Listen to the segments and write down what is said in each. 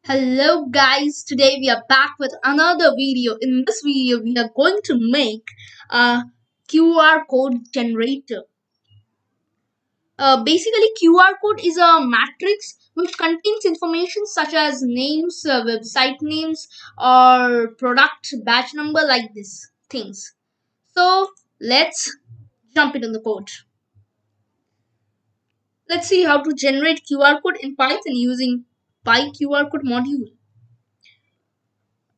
Hello guys, today we are back with another video. In this video, we are going to make a QR code generator. Basically, QR code is a matrix which contains information such as names, website names, or product batch number like this things. So let's jump into the code. Let's see how to generate QR code in Python using pyqrcode module.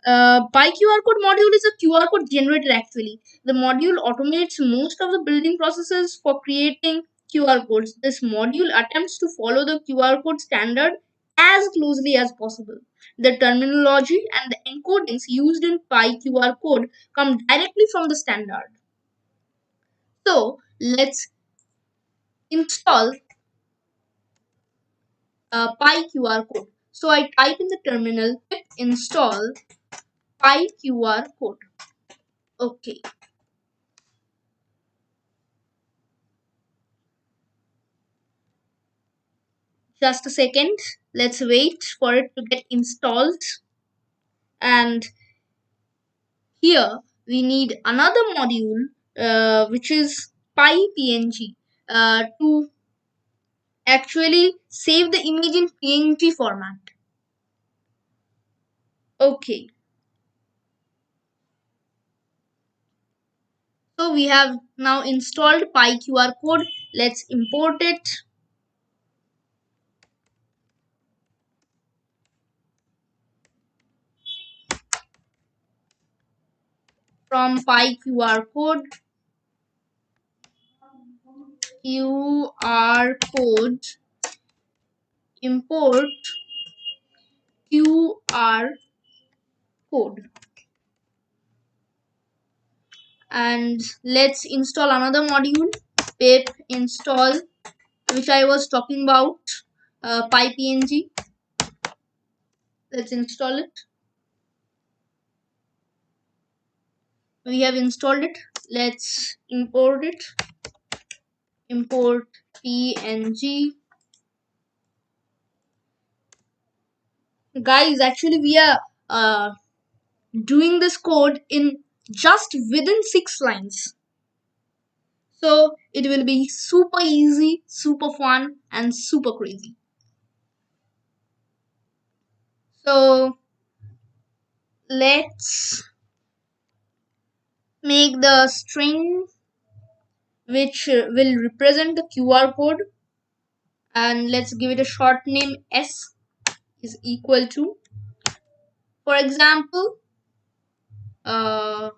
PyQRcode module is a QR code generator actually. The module automates most of the building processes for creating QR codes. This module attempts to follow the QR code standard as closely as possible. The terminology and the encodings used in PyQR code come directly from the standard. So let's install PyQR code. So I type in the terminal pip install PyQR code. Okay. Just a second. Let's wait for it to get installed. And here we need another module which is pypng to actually save the image in png format. Okay, so we have now installed pyqrcode. Let's import it from pyqrcode qrcode import qr code. And let's install another module, pip install, which I was talking about, pypng. Let's install it. We have installed it. Let's import it. Import png. Guys, actually we are doing this code in just within 6 lines. So it will be super easy, super fun, and super crazy. So let's make the string which will represent the QR code, and let's give it a short name. S is equal to, for example, uh,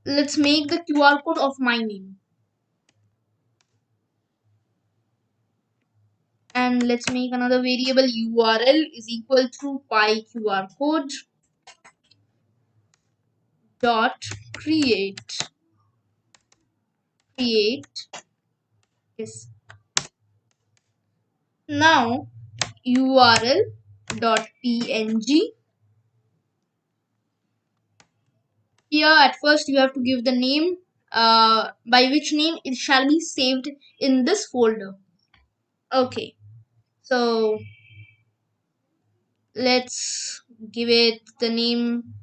let's make the QR code of my name, and let's make another variable. URL is equal to pyqrcode dot create is now URL dot png. Here at first you have to give the name, by which name it shall be saved in this folder. Okay, so let's give it the name.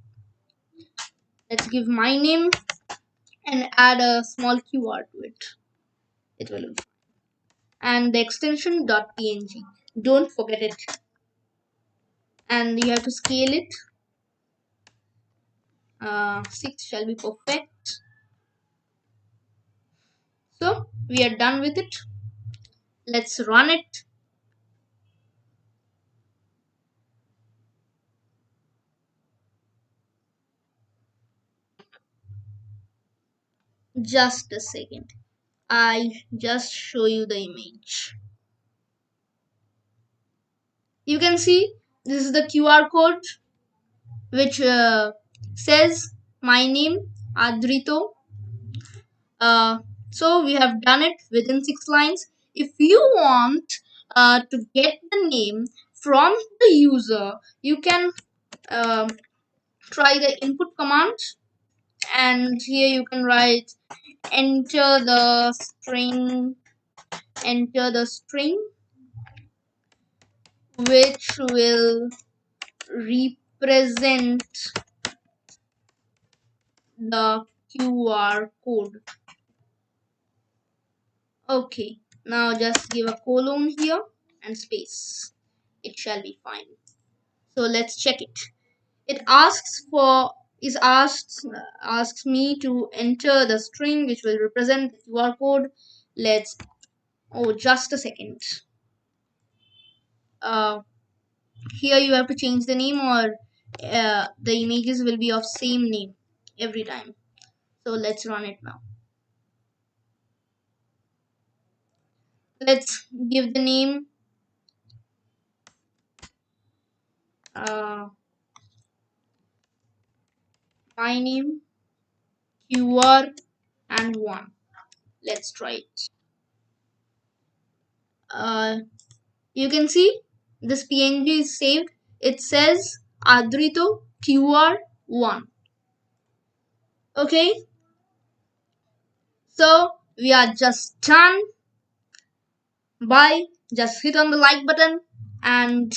Let's give my name and add a small QR to it. It will, and the extension .png. Don't forget it. And you have to scale it. 6 shall be perfect. So we are done with it. Let's run it. Just a second. I just show you the image. You can see this is the QR code which says my name Adrito. So we have done it within 6 lines. If you want to get the name from the user, you can uh, try the input command, and here you can write enter the string which will represent the QR code. Okay, now just give a colon here and space. It shall be fine. So let's check it. It asks me to enter the string which will represent the QR code. Let's just a second. Uh, Here you have to change the name, or the images will be of same name every time. So let's run it now. Let's give the name my name QR and 1. Let's try it. You can see this PNG is saved. It says Adrito QR1. Okay, so we are just done. Bye. Just hit on the like button, and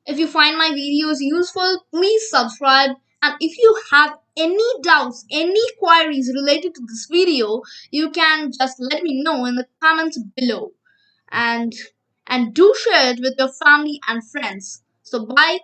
if you find my videos useful, please subscribe. And if you have any doubts, any queries related to this video, you can just let me know in the comments below. And do share it with your family and friends. So bye.